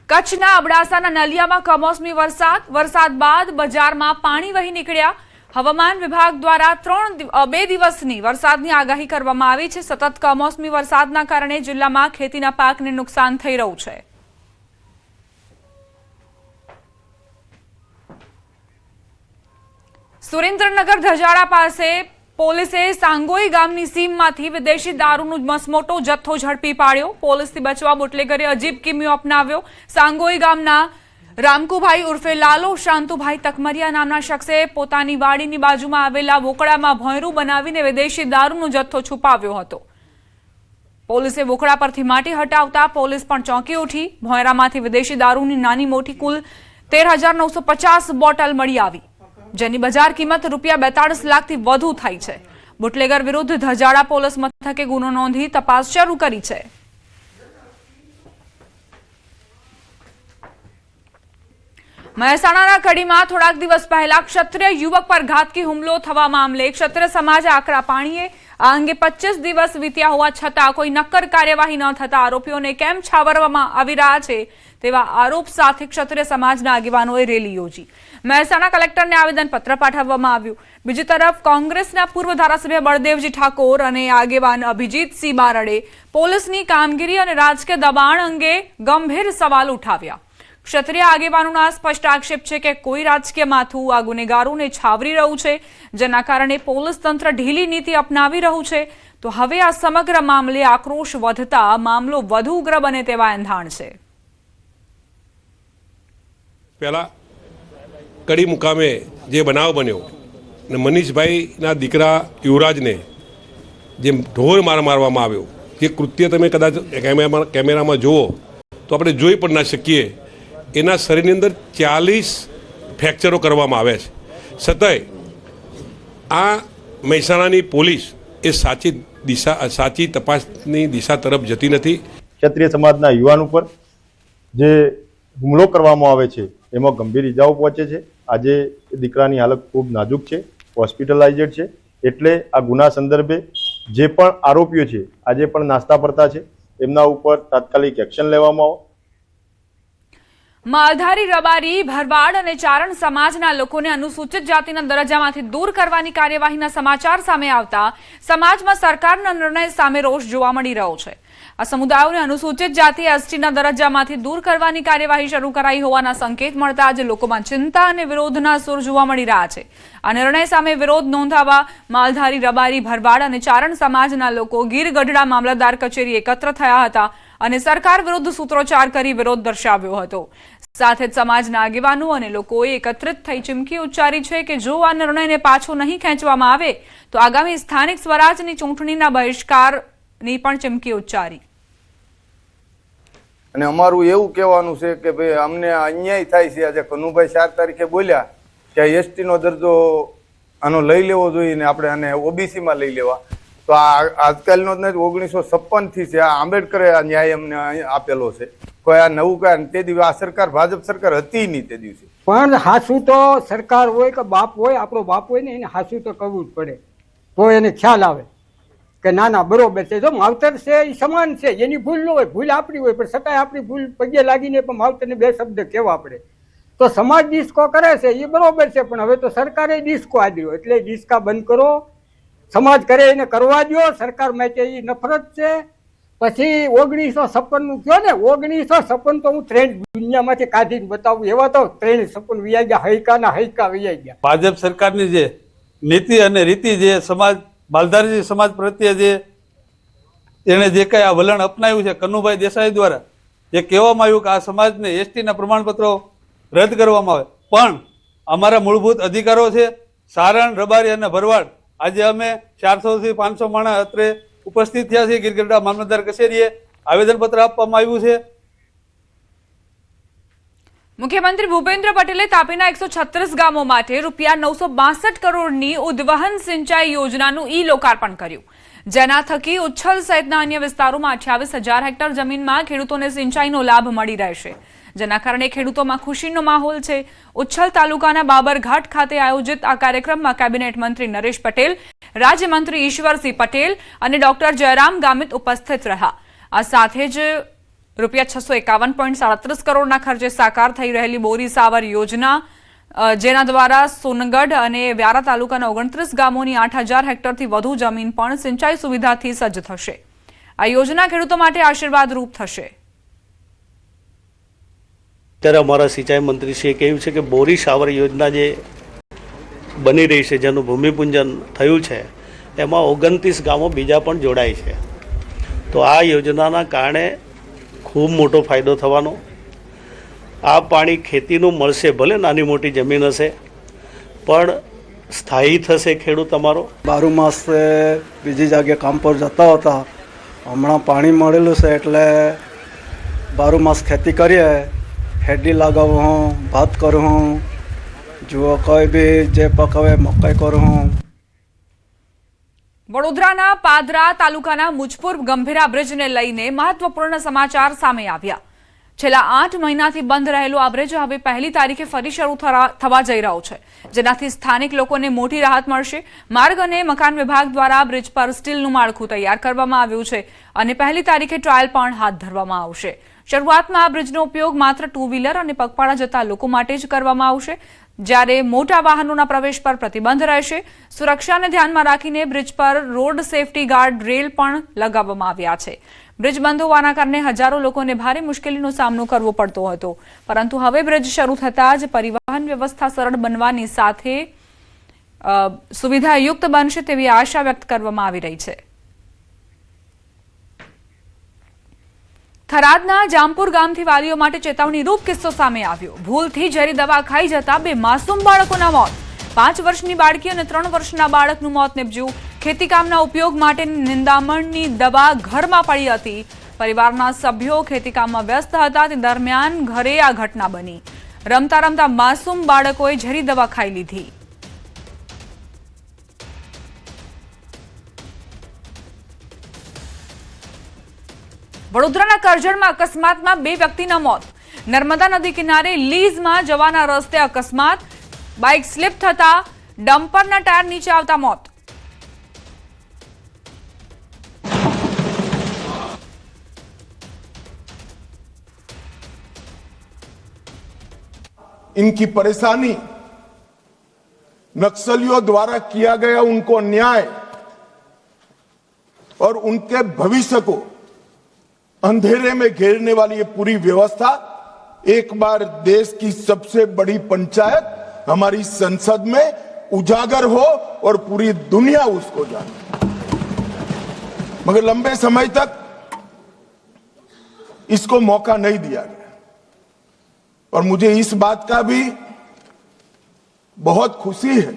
કચ્છના અબડાસાના નલિયામાં કમોસમી વરસાદ બાદ બજારમાં પાણી વહી નીકળ્યા। હવામાન વિભાગ દ્વારા 2 દિવસની વરસાદની આગાહી કરવામાં આવી છે। સતત કમોસમી વરસાદના કારણે જિલ્લામાં ખેતીના પાકને નુકસાન થઈ રહ્યું છે। સુરેન્દ્રનગર ધજાડા પાસે પોલીસે સાંગોઈ ગામની સીમમાંથી વિદેશી દારૂનો મસમોટો જથ્થો ઝડપી પાડ્યો। પોલીસથી બચવા બુટલેગરે અજીબ કિમિયો અપનાવ્યો। સાંગોઈ ગામના રામકુભાઈ ઉર્ફે લાલો શાંતુભાઈ તકમરિયા નામના શખ્સે પોતાની વાડીની બાજુમાં આવેલા વોકળામાં ભોંયરું બનાવીને વિદેશી દારૂનો જથ્થો છુપાવ્યો હતો। પોલીસે વોકળા પરથી માટી હટાવતા પોલીસ પણ ચોંકી ઉઠી। ભોંયરામાંથી વિદેશી દારૂની નાની મોટી કુલ 13,950 બોટલ મળી આવી, જેની બજાર કિંમત ₹42 લાખથી વધુ થઈ છે। બુટલેગર વિરુદ્ધ ધજાડા પોલીસ મથકે ગુનો નોંધી તપાસ શરૂ કરી છે। મહેસાણાના કડીમાં થોડાક દિવસ પહેલા ક્ષત્રિય યુવક પર ઘાતકી હુમલો થવા મામલે ક્ષત્રિય સમાજ આકરા પાણીએ। આ અંગે 25 દિવસ વીત્યા હોવા છતાં કોઈ નક્કર કાર્યવાહી ન થતા આરોપીઓને કેમ છાવરવામાં આવી રહ્યા છે તેવા આરોપ સાથે ક્ષત્રિય સમાજના આગેવાનોએ રેલી યોજી મહેસાણા કલેક્ટરને આવેદનપત્ર પાઠવવામાં આવ્યું। બીજી તરફ કોંગ્રેસના પૂર્વ ધારાસભ્ય બળદેવજી ઠાકોર અને આગેવાન અભિજીતસિંહ બારડે પોલીસની કામગીરી અને રાજકીય દબાણ અંગે ગંભીર સવાલ ઉઠાવ્યા। ક્ષત્રિય આગેવાનોના સ્પષ્ટ આક્ષેપ છે કે કોઈ રાજકીય માથું આ ગુનેગારોને છાવરી રહ્યું છે, જેના કારણે પોલીસ તંત્ર ઢીલી નીતિ અપનાવી રહ્યું છે। તો હવે આ સમગ્ર મામલે આક્રોશ વધતા મામલો વધુ ઉગ્ર બને તેવા એંધાણ છે। પહેલા કડી મુકામે જે બનાવ બન્યો અને મનીષભાઈના દીકરા યુવરાજને જે ઢોર મારવામાં આવ્યો, જે કૃત્ય તમે કદાચ કેમેરામાં જુઓ તો આપણે જોઈ પણ ના શકીએ। એના શરીરની અંદર 40 ફ્રેક્ચરો કરવામાં આવ્યા છે। છતાંય આ મહેસાણાની પોલીસ એ સાચી તપાસની દિશા તરફ જતી નથી। ક્ષત્રિય સમાજના યુવાન ઉપર જે હુમલો કરવામાં આવે છે એમાં ગંભીર ઇજાઓ પહોંચે છે। આજે દીકરાની હાલત ખૂબ નાજુક છે, હોસ્પિટલાઇઝડ છે। એટલે આ ગુના સંદર્ભે જે પણ આરોપીઓ છે આજે પણ નાસ્તા પડતા છે, એમના ઉપર તાત્કાલિક એક્શન લેવામાં આવે। માલધારી, રબારી, ભરવાડ અને ચારણ સમાજના લોકોને અનુસૂચિત જાતિના દરજ્જામાંથી દૂર કરવાની કાર્યવાહીના સમાચાર સામે આવતા સમાજમાં સરકારના નિર્ણય સામે રોષ જોવા મળી રહ્યો છે। આ સમુદાયોને અનુસૂચિત જાતિ એસટીના દરજ્જામાંથી દૂર કરવાની કાર્યવાહી શરૂ કરાઈ હોવાના સંકેત મળતા આજે લોકોમાં ચિંતા અને વિરોધના સૂર જોવા મળી રહ્યા છે। આ નિર્ણય સામે વિરોધ નોંધાવવા માલધારી, રબારી, ભરવાડ અને ચારણ સમાજના લોકો ગીર ગઢડા મામલતદાર કચેરી એકત્ર થયા હતા અને સરકાર વિરુદ્ધ સૂત્રોચ્ચાર કરી વિરોધ દર્શાવ્યો હતો। સાથે જ સમાજના આગેવાનો અને લોકોએ એકત્રિત થઈ ચીમકી ઉચ્ચારી છે કે જો આ નિર્ણયને પાછો નહીં ખેંચવામાં આવે તો આગામી સ્થાનિક સ્વરાજની ચૂંટણીના બહિષ્કારની પણ ચીમકી ઉચ્ચારી। અને અમારું એવું કહેવાનું છે કે ભાઈ અમને અન્યાય થાય છે। આજે કનુભાઈ 4 તારીખે બોલ્યા કે એસટીનો દરજ્જો આનો લઈ લેવો જોઈએ ને આપણે આને ઓબીસીમાં લઈ લેવા, તો આ આજકાલનો જ નથી, 1956 થી છે। આ આંબેડકરે આ ન્યાય અમને આપેલો છે। કોઈ આ નવું કાંઈ તે દિવસે આ સરકાર ભાજપ સરકાર હતી નહીં તે દિવસે। પણ હાસું તો સરકાર હોય કે બાપ હોય, આપણો બાપ હોય ને એને હાસું તો કરવું જ પડે, તો એને ખ્યાલ આવે કે ના ના બરોબર છે। જો માવતર છે એ સમાન છે, એની ભૂલ ન હોય, ભૂલ આપણી હોય, પણ છતાંય આપણી ભૂલ પગે લાગીને પણ માવતરને 2 શબ્દ કહેવા પડે। તો સમાજ ડિસ્કો કરે છે એ બરોબર છે, પણ હવે તો સરકારે ડિસ્કો આદર્યો, એટલે ડિસ્કા બંધ કરો। સમાજ કરે એને કરવા દો, સરકાર માટે એ નફરત છે। પછી 1956 કહો ને, 1956 તો હું 3 દુનિયામાંથી કાઢીને બતાવું, એવા તો 3 સપન વિયા ગયા, હૈકાના હૈકા વિયા ગયા। ભાજપ સરકારની જે નીતિ અને રીતિ, જે સમાજ માલધારી સમાજ પ્રત્યે જે એને જે કઈ આ વલણ અપનાવ્યું છે કનુભાઈ દેસાઈ દ્વારા, એ કહેવામાં આવ્યું કે આ સમાજને એસટીના પ્રમાણપત્રો રદ કરવામાં આવે, પણ અમારા મૂળભૂત અધિકારો છે સારણ, રબારી અને ભરવાડ, આજે અમે 400 થી 500 માણસ અત્રે ઉપસ્થિત થયા છે। ગીરગઢડા મામલતદાર કચેરીએ આવેદનપત્ર આપવામાં આવ્યું છે। મુખ્યમંત્રી ભૂપેન્દ્ર પટેલે તાપીના 136 ગામો માટે ₹962 કરોડની ઉદ્વહન સિંચાઈ યોજનાનું લોકાર્પણ કર્યું, જેના થકી ઉચ્છલ સહિતના અન્ય વિસ્તારોમાં 28,000 હેક્ટર જમીનમાં ખેડૂતોને સિંચાઈનો લાભ મળી રહેશે, જેના કારણે ખેડૂતોમાં ખુશીનો માહોલ છે। ઉચ્છલ તાલુકાના બાબરઘાટ ખાતે આયોજિત આ કાર્યક્રમમાં કેબિનેટ મંત્રી નરેશ પટેલ, રાજ્યમંત્રી ઈશ્વરસિંહ પટેલ અને ડોક્ટર જયરામ ગામિત ઉપસ્થિત રહ્યા। આ સાથે જ રૂપિયા 651.37 કરોડના ખર્ચે સાકાર થઈ રહેલી બોરી સાવર યોજના, જેના દ્વારા સોનગઢ અને વ્યારા તાલુકાના 29 ગામોની 8000 હેક્ટરથી વધુ જમીન પણ સિંચાઈ સુવિધાથી સજ્જ થશે. આ યોજના ખેડૂતો માટે આશીર્વાદરૂપ થશે. ત્યારે અમારા સિંચાઈ મંત્રીશ્રીએ કહ્યું છે કે બોરી શાવર યોજના જે બની રહી છે, જેનું ભૂમિપૂજન થયું છે, એમાં 29 ગામો બીજા પણ જોડાય છે. તો આ યોજનાના કારણે ખૂબ મોટો ફાયદો થવાનો. આ પાણી ખેતીનું મળશે, ભલે નાની મોટી જમીન હશે પણ સ્થાયી થશે ખેડૂત અમારો. 12 માસ બીજી જગ્યાએ કામ પર જતા હતા, હમણાં પાણી મળેલું છે એટલે 12 માસ ખેતી કરીએ. હેડી લગાવું, ભાત કરું, જુઓ કોઈ બી જે પકાવે મકાઈ કરું. વડોદરાના પાદરા તાલુકાના મુજપુર ગંભીરા બ્રિજને લઈને મહત્વપૂર્ણ સમાચાર સામે આવ્યા. છેલ્લા 8 મહિનાથી બંધ રહેલો આ બ્રિજ હવે 1 તારીખે ફરી શરૂ થવા જઈ રહ્યો છે, જેનાથી સ્થાનિક લોકોને મોટી રાહત મળશે. માર્ગ અને મકાન વિભાગ દ્વારા બ્રિજ પર સ્ટીલનું માળખું તૈયાર કરવામાં આવ્યું છે અને 1 તારીખે ટ્રાયલ પણ હાથ ધરવામાં આવશે. શરૂઆતમાં આ બ્રિજનો ઉપયોગ માત્ર 2 વ્હીલર અને પગપાળા જતા લોકો માટે જ કરવામાં આવશે, જ્યારે મોટા વાહનોના પ્રવેશ પર પ્રતિબંધ રહેશે. સુરક્ષાને ધ્યાનમાં રાખીને બ્રિજ પર રોડ સેફટી ગાર્ડ રેલ પણ લગાવવામાં આવ્યા છે. બ્રિજ બંધ હોવાના કારણે હજારો લોકોને ભારે મુશ્કેલીનો સામનો કરવો પડતો હતો, પરંતુ હવે બ્રિજ શરૂ થતાં જ પરિવહન વ્યવસ્થા સરળ બનવાની સાથે સુવિધાયુક્ત બનશે તેવી આશા વ્યક્ત કરવામાં આવી રહી છે. થરાદના જામપુર ગામથી વાલીઓ માટે ચેતવણીરૂપ કિસ્સો સામે આવ્યો. ભૂલથી ઝેરી દવા ખાઈ જતા 2 માસૂમ બાળકોના મોત. 5 વર્ષની બાળકી અને 3 વર્ષના બાળકનું મોત નીપજ્યું. ખેતીકામના ઉપયોગ માટે નિંદામણની દવા ઘરમાં પડી હતી. પરિવારના સભ્યો ખેતીકામમાં વ્યસ્ત હતા તે દરમિયાન ઘરે આ ઘટના બની. રમતા રમતા માસૂમ બાળકોએ ઝેરી દવા ખાઈ લીધી. વડોદરાના કરજણમાં અકસ્માતમાં 2 વ્યક્તિના મોત. નર્મદા નદી કિનારે લીઝમાં જવાના રસ્તે અકસ્માત. બાઇક સ્લીપ થતા ડમ્પરના ટાયર નીચે આવતા મોત. इनकी परेशानी नक्सलियों द्वारा किया गया उनको अन्याय और उनके भविष्य को अंधेरे में घेरने वाली ये पूरी व्यवस्था एक बार देश की सबसे बड़ी पंचायत हमारी संसद में उजागर हो और पूरी दुनिया उसको जाने. मगर लंबे समय तक इसको मौका नहीं दिया गया और मुझे इस बात का भी बहुत खुशी है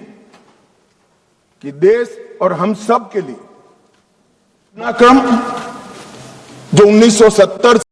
कि देश और हम सब के लिए घटनाक्रम जो 1970